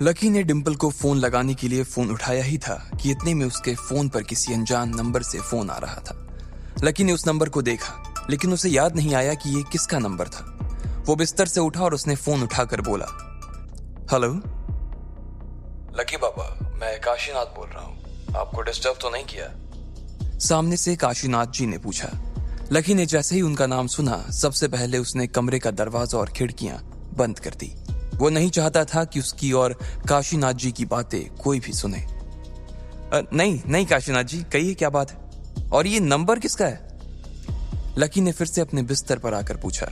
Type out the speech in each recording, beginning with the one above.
Lucky ने डिम्पल को phone लगाने के लिए फोन उठाया ही था कि इतने में उसके फोन पर किसी अनजान नंबर से फोन आ रहा था। लकी ने उस नंबर को देखा, लेकिन उसे याद नहीं आया कि ये किसका नंबर था। वो बिस्तर से उठा और उसने फोन उठाकर बोला, हेलो। लकी बाबा, मैं काशीनाथ बोल रहा हूँ, आपको डिस्टर्ब तो नहीं किया? सामने से काशीनाथ जी ने पूछा। लकी ने जैसे ही उनका नाम सुना, सबसे पहले उसने कमरे का दरवाजा और खिड़कियां बंद कर दी। वो नहीं चाहता था कि उसकी और काशीनाथ जी की बातें कोई भी सुने। नहीं काशीनाथ जी, कहिए क्या बात है, और ये नंबर किसका है? लकी ने फिर से अपने बिस्तर पर आकर पूछा।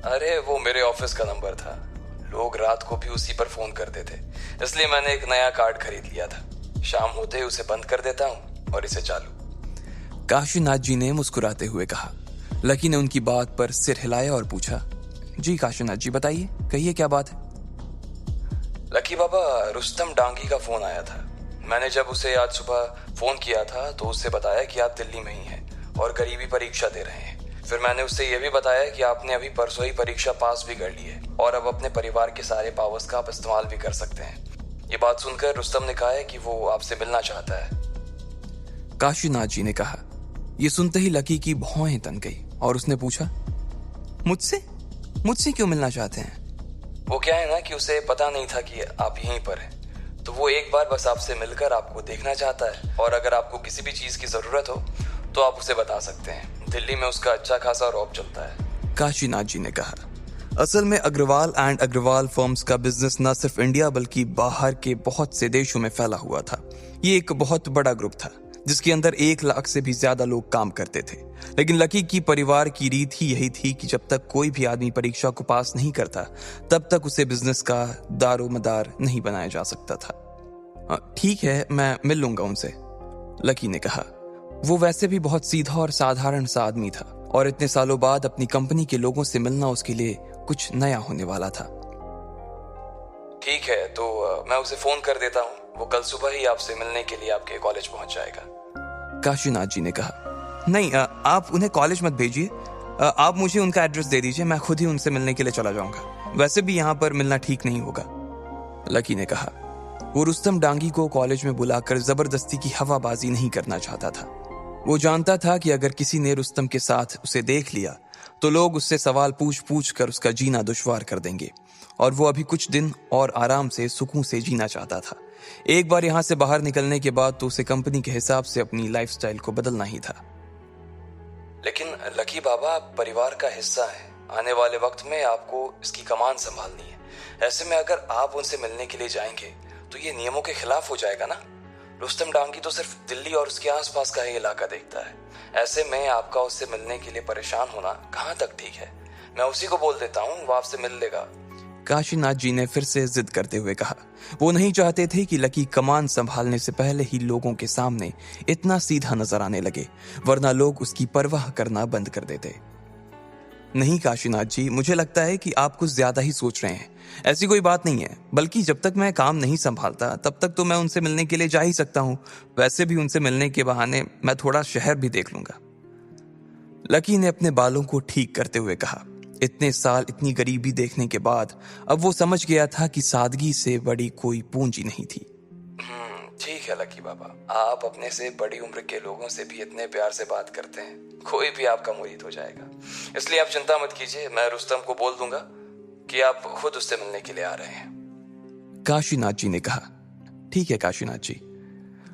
अरे वो मेरे ऑफिस का नंबर था, लोग रात को भी उसी पर फोन करते थे, इसलिए मैंने एक नया कार्ड खरीद लिया था। शाम होते ही उसे बंद कर देता हूँ और इसे चालू। काशीनाथ जी ने मुस्कुराते हुए कहा। लकी ने उनकी बात पर सिर हिलाया और पूछा, जी काशीनाथ जी बताइए, कहिए क्या बात है? लकी बाबा, रुस्तम डांगी का फोन आया था। मैंने जब उसे आज सुबह फोन किया था तो उससे बताया कि आप दिल्ली में ही हैं और करीबी परीक्षा दे रहे हैं। फिर मैंने उससे यह भी बताया कि आपने अभी परसों ही परीक्षा पास भी कर ली है और अब अपने परिवार के सारे पावर्स का आप इस्तेमाल भी कर सकते हैं। ये बात सुनकर रुस्तम ने कहा है कि वो आपसे मिलना चाहता है। काशीनाथ जी ने कहा। ये सुनते ही लकी की भौहें तन गई और उसने पूछा, मुझसे क्यों मिलना चाहते हैं? वो क्या है ना कि उसे पता नहीं था कि आप यहीं पर हैं, तो वो एक बार बस आपसे मिलकर आपको देखना चाहता है, और अगर आपको किसी भी चीज की जरूरत हो तो आप उसे बता सकते हैं। दिल्ली में उसका अच्छा खासा रौब चलता है। काशीनाथ जी ने कहा। असल में अग्रवाल एंड अग्रवाल फर्म्स का बिजनेस न सिर्फ इंडिया बल्कि बाहर के बहुत से देशों में फैला हुआ था। ये एक बहुत बड़ा ग्रुप था जिसके अंदर 1 लाख से भी ज्यादा लोग काम करते थे। लेकिन लकी की परिवार की रीत ही यही थी कि जब तक कोई भी आदमी परीक्षा को पास नहीं करता तब तक उसे बिजनेस का दारोमदार नहीं बनाया जा सकता था। ठीक है, मैं मिल लूंगा उनसे, लकी ने कहा। वो वैसे भी बहुत सीधा और साधारण सा आदमी था और इतने सालों बाद अपनी कंपनी के लोगों से मिलना उसके लिए कुछ नया होने वाला था। ठीक है, तो मैं उसे फोन कर देता हूँ, वो कल सुबह ही आपसे मिलने के लिए आपके कॉलेज पहुंच जाएगा। काशीनाथ जी ने कहा। नहीं, आप उन्हें कॉलेज मत भेजिए, आप मुझे उनका एड्रेस दे दीजिए, मैं खुद ही उनसे मिलने के लिए चला जाऊंगा। वैसे भी यहाँ पर मिलना ठीक नहीं होगा, लकी ने कहा। वो रुस्तम डांगी को कॉलेज में बुलाकर जबरदस्ती की हवाबाजी नहीं करना चाहता था। वो जानता था कि अगर किसी ने रुस्तम के साथ उसे देख लिया तो लोग उससे सवाल पूछ कर उसका जीना दुश्वार कर देंगे, और वो अभी कुछ दिन और आराम से सुकून से जीना चाहता था। एक बार यहाँ से बाहर निकलने के बाद तो उसे कंपनी के हिसाब से अपनी लाइफस्टाइल को बदलना ही था। लेकिन लकी बाबा, आप परिवार का हिस्सा हैं, आने वाले वक्त में आपको इसकी कमान संभालनी है। ऐसे में अगर आप उनसे मिलने के लिए जाएंगे तो ये नियमों के खिलाफ हो जाएगा ना। रुस्तम डांगी तो सिर्फ दिल्ली और उसके आसपास का ही इलाका देखता है। ऐसे में आपका उससे मिलने के लिए परेशान होना कहाँ तक ठीक है? मैं उसी को बोल देता हूँ, वो आपसे मिल लेगा। काशीनाथ जी ने फिर से जिद करते हुए कहा। वो नहीं चाहते थे कि लकी कमान संभालने से पहले ही लोगों के सामने इतना सीधा नजर आने लगे, वरना लोग उसकी परवाह करना बंद कर देते। नहीं काशीनाथ जी, मुझे लगता है कि आप कुछ ज्यादा ही सोच रहे हैं। ऐसी कोई बात नहीं है, बल्कि जब तक मैं काम नहीं संभालता तब तक तो मैं उनसे मिलने के लिए जा ही सकता हूँ। वैसे भी उनसे मिलने के बहाने मैं थोड़ा शहर भी देख लूंगा, लकी ने अपने बालों को ठीक करते हुए कहा। इतने साल इतनी गरीबी देखने के बाद अब वो समझ गया था कि सादगी से बड़ी कोई पूंजी नहीं थी। ठीक है लकी बाबा, आप अपने से बड़ी उम्र के लोगों से भी इतने प्यार से बात करते हैं, कोई भी आपका मुरीद हो जाएगा। इसलिए आप चिंता मत कीजिए, मैं रुस्तम को बोल दूंगा कि आप खुद उससे मिलने के लिए आ रहे हैं। काशीनाथ जी ने कहा। ठीक है काशीनाथ जी,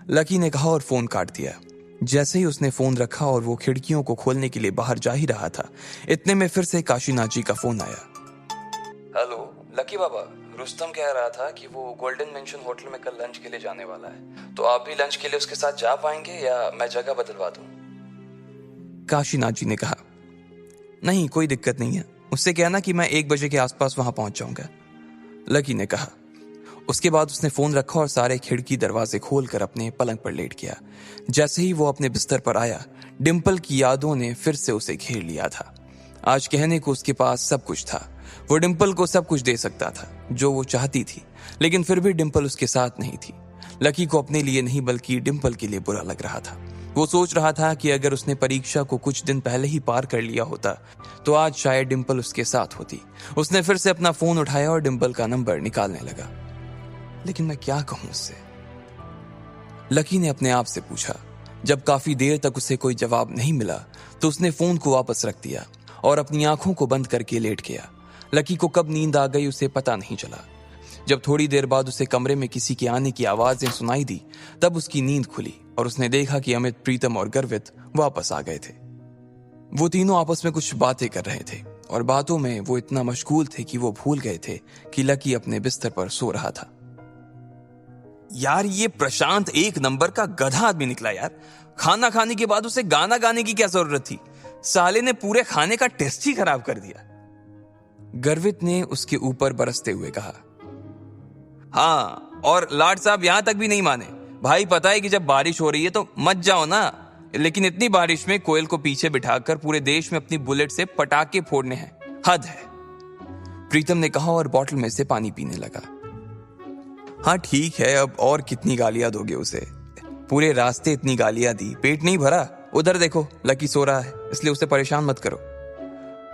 लकी ने कहा और फोन काट दिया। जैसे ही उसने फोन रखा और वो खिड़कियों को खोलने के लिए बाहर जा ही रहा था, इतने में फिर से काशीनाथ जी का फोन आया। हेलो लकी बाबा, रुस्तम कह रहा था कि वो गोल्डन मेंशन होटल में कल लंच के लिए जाने वाला है, तो आप भी लंच के लिए उसके साथ जा पाएंगे या मैं जगह बदलवा दूं? काशीनाथ जी ने कहा। नहीं, कोई दिक्कत नहीं है, उससे कहना कि मैं 1 बजे के आसपास वहां पहुंच जाऊंगा, लकी ने कहा। उसके बाद उसने फोन रखा और सारे खिड़की दरवाजे खोलकर अपने पलंग पर लेट गया। जैसे ही वो अपने बिस्तर पर आया, डिम्पल की यादों ने फिर से उसे घेर लिया था। आज कहने को उसके पास सब कुछ था। वो डिम्पल को सब कुछ दे सकता था जो वो चाहती थी, लेकिन फिर भी डिम्पल उसके साथ नहीं थी। लकी को अपने लिए नहीं बल्कि डिम्पल के लिए बुरा लग रहा था। वो सोच रहा था कि अगर उसने परीक्षा को कुछ दिन पहले ही पार कर लिया होता तो आज शायद डिम्पल उसके साथ होती। उसने फिर से अपना फोन उठाया और डिम्पल का नंबर निकालने लगा। लेकिन मैं क्या कहूं उससे? लकी ने अपने आप से पूछा। जब काफी देर तक उसे कोई जवाब नहीं मिला तो उसने फोन को वापस रख दिया और अपनी आंखों को बंद करके लेट गया। लकी को कब नींद आ गई उसे पता नहीं चला। जब थोड़ी देर बाद उसे कमरे में किसी के आने की आवाजें सुनाई दी तब उसकी नींद खुली और उसने देखा कि अमित, प्रीतम और गर्वित वापस आ गए थे। वो तीनों आपस में कुछ बातें कर रहे थे और बातों में वो इतना मशगूल थे कि वो भूल गए थे कि लकी अपने बिस्तर पर सो रहा था। यार, ये प्रशांत एक नंबर का गधा आदमी निकला यार। खाना खाने के बाद उसे गाना गाने की क्या जरूरत थी? साले ने पूरे खाने का टेस्ट ही खराब कर दिया। गर्वित ने उसके ऊपर बरसते हुए कहा। हाँ, और लाड साहब यहां तक भी नहीं माने। भाई, पता है कि जब बारिश हो रही है तो मत जाओ ना, लेकिन इतनी बारिश में कोयल को पीछे बिठाकर पूरे देश में अपनी बुलेट से पटाखे फोड़ने हैं, हद है। प्रीतम ने कहा और बोतल में से पानी पीने लगा। हाँ ठीक है, अब और कितनी गालियां दोगे उसे? पूरे रास्ते इतनी गालियां दी, पेट नहीं भरा? उधर देखो, लकी सो रहा है, इसलिए उसे परेशान मत करो।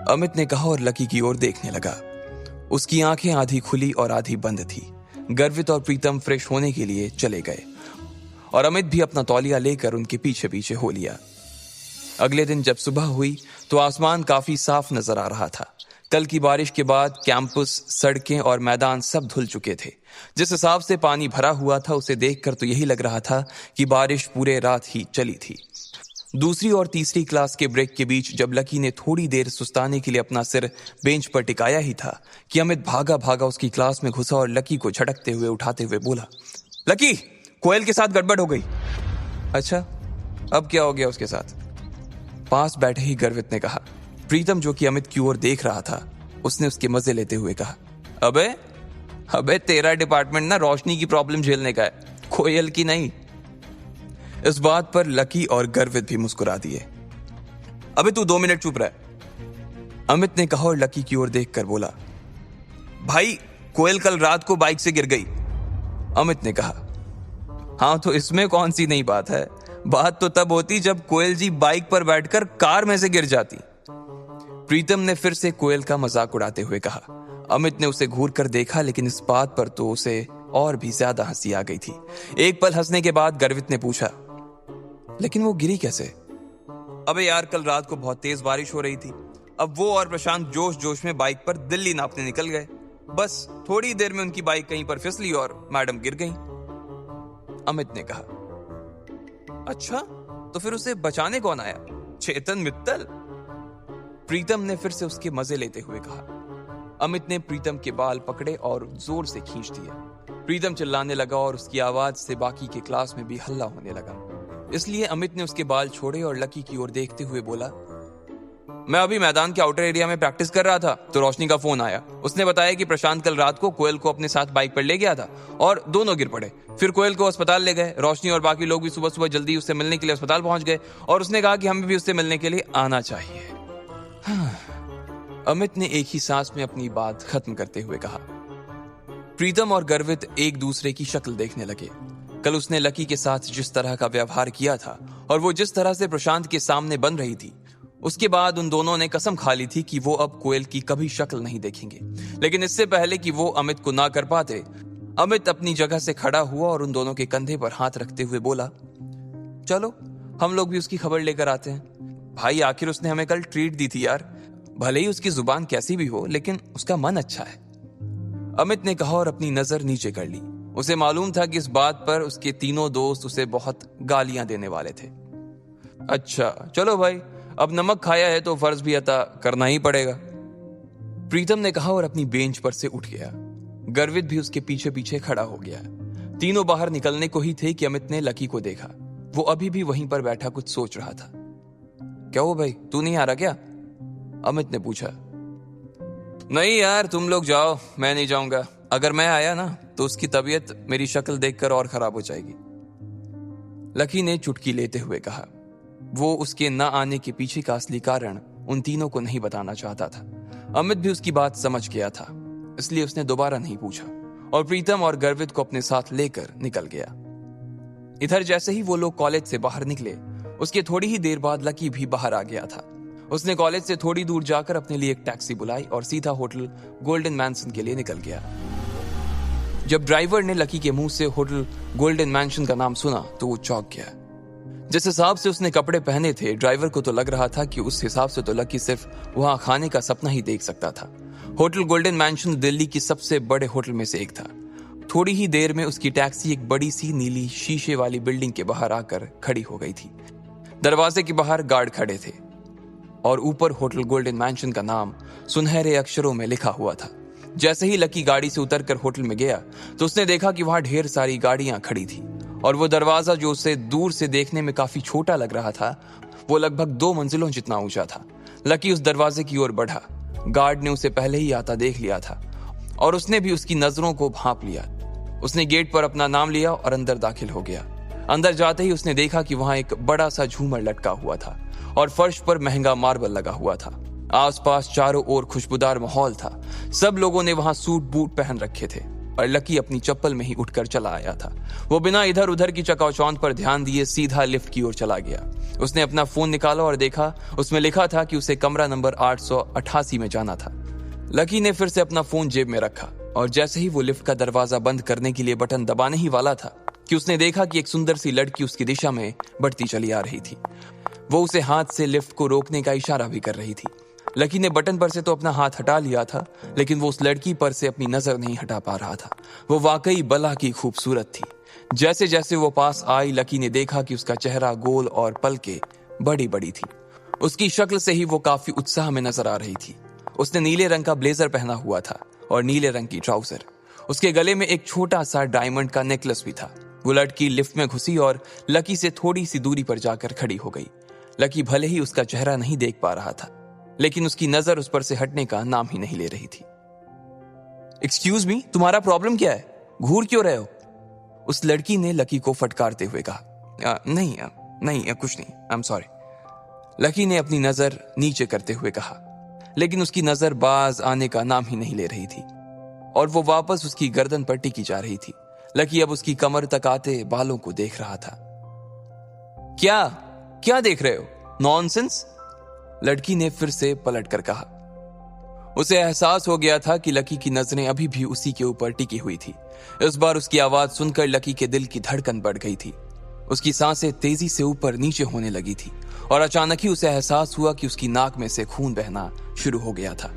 अमित ने कहा और लकी की ओर देखने लगा। उसकी आंखें आधी खुली और आधी बंद थी। गर्वित और प्रीतम फ्रेश होने के लिए चले गए और अमित भी अपना तौलिया लेकर उनके पीछे पीछे हो लिया। अगले दिन जब सुबह हुई तो आसमान काफी साफ नजर आ रहा था। कल की बारिश के बाद कैंपस, सड़कें और मैदान सब धुल चुके थे। जिस हिसाब से पानी भरा हुआ था उसे देखकर तो यही लग रहा था कि बारिश पूरे रात ही चली थी। दूसरी और तीसरी क्लास के ब्रेक के बीच जब लकी ने थोड़ी देर सुस्ताने के लिए अपना सिर बेंच पर टिकाया ही था कि अमित भागा भागा उसकी क्लास में घुसा और लकी को झटकते हुए उठाते हुए बोला, लकी, कोयल के साथ गड़बड़ हो गई। अच्छा, अब क्या हो गया उसके साथ? पास बैठे ही गर्वित ने कहा। प्रीतम, जो कि अमित की ओर देख रहा था, उसने उसके मजे लेते हुए कहा, अबे तेरा डिपार्टमेंट ना रोशनी की प्रॉब्लम झेलने का है, कोयल की नहीं। इस बात पर लकी और गर्वित भी मुस्कुरा दिए। अबे तू 2 मिनट चुप रह, अमित ने कहा और लकी की ओर देखकर बोला, भाई कोयल कल रात को बाइक से गिर गई। अमित ने कहा, हाँ तो इसमें कौन सी नई बात है? बात तो तब होती जब कोयल जी बाइक पर बैठकर कार में से गिर जाती। प्रीतम ने फिर से कोयल का मजाक उड़ाते हुए कहा। अमित ने उसे घूर कर देखा, लेकिन इस बात पर तो उसे और भी ज्यादा हंसी आ गई थी। एक पल हंसने के बाद गर्वित ने पूछा, लेकिन वो गिरी कैसे? अबे यार, कल रात को बहुत तेज बारिश हो रही थी। अब वो और प्रशांत जोश जोश में बाइक पर दिल्ली नापने निकल गए। बस थोड़ी देर में उनकी बाइक कहीं पर फिसली और मैडम गिर गई। अमित ने कहा, अच्छा, तो फिर उसे बचाने कौन आया? चेतन मित्तल? प्रीतम ने फिर से उसके मजे लेते हुए कहा। अमित ने प्रीतम के बाल पकड़े और जोर से खींच दिया। प्रीतम चिल्लाने लगा और उसकी आवाज से बाकी के क्लास में भी हल्ला होने लगा। इसलिए अमित ने उसके बाल छोड़े और लकी की ओर देखते हुए बोला, मैं अभी मैदान के आउटर एरिया में प्रैक्टिस कर रहा था तो रोशनी का फोन आया। उसने बताया कि प्रशांत कल रात को कोयल को अपने साथ बाइक पर ले गया था और दोनों गिर पड़े। फिर कोयल को अस्पताल ले गए। रोशनी और बाकी लोग भी सुबह सुबह जल्दी उससे मिलने के लिए अस्पताल पहुंच गए और उसने कहा कि हमें भी उससे मिलने के लिए आना चाहिए। अमित ने एक ही सांस में अपनी बात खत्म करते हुए कहा। प्रीतम और गर्वित एक दूसरे की शक्ल देखने लगे। कल उसने लकी के साथ जिस तरह का व्यवहार किया था और वो जिस तरह से प्रशांत के सामने बन रही थी, उसके बाद उन दोनों ने कसम खा ली थी कि वो अब कोयल की कभी शक्ल नहीं देखेंगे। लेकिन इससे पहले कि वो अमित को ना कर पाते, अमित अपनी जगह से खड़ा हुआ और उन दोनों के कंधे पर हाथ रखते हुए बोला, चलो हम लोग भी उसकी खबर लेकर आते हैं। भाई, आखिर उसने हमें कल ट्रीट दी थी यार। भले ही उसकी जुबान कैसी भी हो, लेकिन उसका मन अच्छा है। अमित ने कहा और अपनी नजर नीचे कर ली। उसे मालूम था कि इस बात पर उसके तीनों दोस्त उसे बहुत गालियां देने वाले थे। अच्छा चलो भाई, अब नमक खाया है तो फर्ज भी अता करना ही पड़ेगा, प्रीतम ने कहा और अपनी बेंच पर से उठ गया। गर्वित भी उसके पीछे पीछे खड़ा हो गया। तीनों बाहर निकलने को ही थे कि अमित ने लकी को देखा। वो अभी भी वहीं पर बैठा कुछ सोच रहा था। क्या हो भाई, तू नहीं आ रहा क्या? अमित ने पूछा। नहीं यार, तुम लोग जाओ, मैं नहीं जाऊंगा। अगर मैं आया ना तो उसकी तबीयत मेरी शक्ल देखकर और खराब हो जाएगी, लकी ने चुटकी लेते हुए कहा। वो उसके न आने के पीछे का असली कारण उन तीनों को नहीं बताना चाहता था। अमित भी उसकी बात समझ गया था, इसलिए उसने दोबारा नहीं पूछा और प्रीतम और गर्वित को अपने साथ लेकर निकल गया। इधर जैसे ही वो लोग कॉलेज से बाहर निकले, उसके थोड़ी ही देर बाद लकी भी बाहर आ गया था। उसने कॉलेज से थोड़ी दूर जाकर अपने लिए एक टैक्सी बुलाई और सीधा होटल गोल्डन मैंसन के लिए निकल गया। जब ड्राइवर ने लकी के मुंह से होटल गोल्डन मैंशन का नाम सुना तो वो चौंक गया। जिस हिसाब से उसने कपड़े पहने थे, ड्राइवर को तो लग रहा था कि उस हिसाब से तो लकी सिर्फ वहां खाने का सपना ही देख सकता था। होटल गोल्डन मैंशन दिल्ली की सबसे बड़े होटल में से एक था। थोड़ी ही देर में उसकी टैक्सी एक बड़ी सी नीली शीशे वाली बिल्डिंग के बाहर आकर खड़ी हो गई थी। दरवाजे के बाहर गार्ड खड़े थे और ऊपर होटल गोल्डन मैंशन का नाम सुनहरे अक्षरों में लिखा हुआ था। जैसे ही लकी गाड़ी से उतरकर होटल में गया तो उसने देखा कि वहां ढेर सारी गाड़ियां खड़ी थी और वो दरवाजा जो उसे दूर से देखने में काफी छोटा लग रहा था, वो लगभग 2 मंजिलों जितना ऊंचा था। लकी उस दरवाजे की ओर बढ़ा। गार्ड ने उसे पहले ही आता देख लिया था और उसने भी उसकी नजरों को भांप लिया। उसने गेट पर अपना नाम लिया और अंदर दाखिल हो गया। अंदर जाते ही उसने देखा कि वहां एक बड़ा सा झूमर लटका हुआ था और फर्श पर महंगा मार्बल लगा हुआ था। आसपास चारों ओर खुशबूदार माहौल था। सब लोगों ने वहां सूट बूट पहन रखे थे और लकी अपनी चप्पल में ही उठकर चला आया था। वो बिना इधर उधर की चकाचौंध पर ध्यान दिए सीधा लिफ्ट की ओर चला गया। उसने अपना फोन निकाला और देखा, उसमें लिखा था कि उसे कमरा नंबर 888 में जाना था। लकी ने फिर से अपना फोन जेब में रखा और जैसे ही वो लिफ्ट का दरवाजा बंद करने के लिए बटन दबाने ही वाला था कि उसने देखा कि एक सुंदर सी लड़की उसकी दिशा में बढ़ती चली आ रही थी। वो उसे हाथ से लिफ्ट को रोकने का इशारा भी कर रही थी। लकी ने बटन पर से तो अपना हाथ हटा लिया था, लेकिन वो उस लड़की पर से अपनी नजर नहीं हटा पा रहा था। वो वाकई बला की खूबसूरत थी। जैसे जैसे वो पास आई, लकी ने देखा कि उसका चेहरा गोल और पलके बड़ी बड़ी थी। उसकी शक्ल से ही वो काफी उत्साह में नजर आ रही थी। उसने नीले रंग का ब्लेजर पहना हुआ था और नीले रंग की ट्राउजर। उसके गले में एक छोटा सा डायमंड का नेकलेस भी था। वो लड़की लिफ्ट में घुसी और लकी से थोड़ी सी दूरी पर जाकर खड़ी हो गई। लकी भले ही उसका चेहरा नहीं देख पा रहा था, लेकिन उसकी नजर उस पर से हटने का नाम ही नहीं ले रही थी। एक्सक्यूज मी, तुम्हारा प्रॉब्लम क्या है? घूर क्यों रहे हो? उस लड़की ने लकी को फटकारते हुए कहा। नहीं, कुछ नहीं, आई एम सॉरी। लकी ने अपनी नजर नीचे करते हुए कहा, लेकिन उसकी नजर बाज आने का नाम ही नहीं ले रही थी और वो वापस उसकी गर्दन पर टिकी जा रही थी। लकी अब उसकी कमर तक आते बालों को देख रहा था। क्या देख रहे हो? नॉनसेंस, लड़की ने फिर से पलटकर कहा। उसे एहसास हो गया था कि लकी की नजरें अभी भी उसी के ऊपर टिकी हुई थी। इस बार उसकी आवाज सुनकर लकी के दिल की धड़कन बढ़ गई थी। उसकी सांसें तेजी से ऊपर नीचे होने लगी थी और अचानक ही उसे एहसास हुआ कि उसकी नाक में से खून बहना शुरू हो गया था।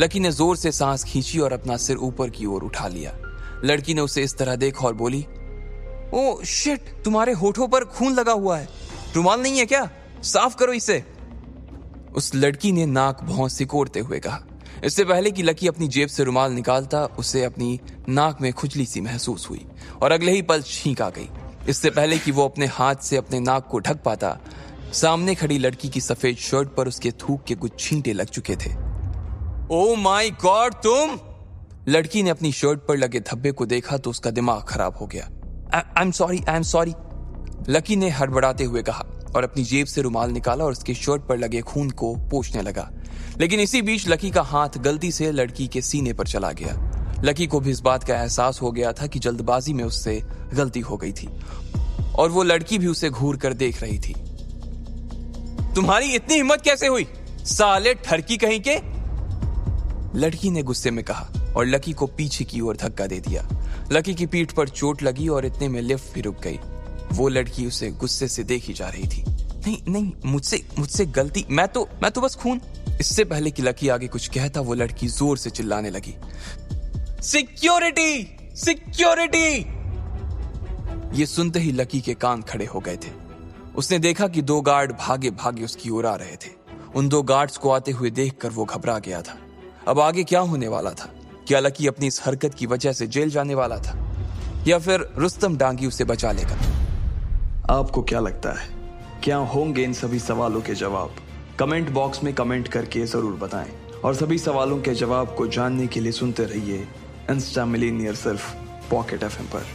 लकी ने जोर से सांस खींची और अपना सिर ऊपर की ओर उठा लिया। लड़की ने उसे इस तरह देखा और बोली, ओह शिट, तुम्हारे होठों पर खून लगा हुआ है। रुमाल नहीं है क्या? साफ करो इसे। उस लड़की ने नाक भौं सिकोड़ते हुए कहा। इससे पहले कि लकी अपनी जेब से रुमाल निकालता, उसे अपनी नाक में खुजली सी महसूस हुई और अगले ही पल छींक आ गई। इससे पहले कि वो अपने हाथ से अपने नाक को ढक पाता, सामने खड़ी लड़की की सफेद शर्ट पर उसके थूक के कुछ छींटे लग चुके थे। ओह माय गॉड, तुम! लड़की ने अपनी शर्ट पर लगे धब्बे को देखा तो उसका दिमाग खराब हो गया। आई एम सॉरी, लकी ने हड़बड़ाते हुए कहा और अपनी जेब से रुमाल निकाला और उसके शर्ट पर लगे खून को पोंछने लगा। लेकिन इसी बीच लकी का हाथ गलती से लड़की के सीने पर चला गया। लकी को भी इस बात का एहसास हो गया था कि जल्दबाजी में उससे गलती हो गई थी और वो लड़की भी उसे घूर कर देख रही थी। तुम्हारी इतनी हिम्मत कैसे हुई, साले ठरकी कहीं के? लड़की ने गुस्से में कहा और लकी को पीछे की ओर धक्का दे दिया। लकी की पीठ पर चोट लगी और इतने में लिफ्ट भी रुक गई। वो लड़की उसे गुस्से से देखी जा रही थी। नहीं, मुझसे गलती, मैं तो बस खून। इससे पहले कि लकी आगे कुछ कहता, वो लड़की जोर से चिल्लाने लगी, सिक्योरिटी, सिक्योरिटी! ये सुनते ही लकी के कान खड़े हो गए थे। उसने देखा कि 2 गार्ड भागे भागे उसकी ओर आ रहे थे। उन 2 गार्ड्स को आते हुए देखकर वो घबरा गया था। अब आगे क्या होने वाला था? क्या लकी अपनी इस हरकत की वजह से जेल जाने वाला था या फिर रुस्तम डांगी उसे बचा लेगा? आपको क्या लगता है, क्या होंगे इन सभी सवालों के जवाब? कमेंट बॉक्स में कमेंट करके जरूर बताएं और सभी सवालों के जवाब को जानने के लिए सुनते रहिए इंस्टा मिलीनियर सिर्फ पॉकेट FM पर।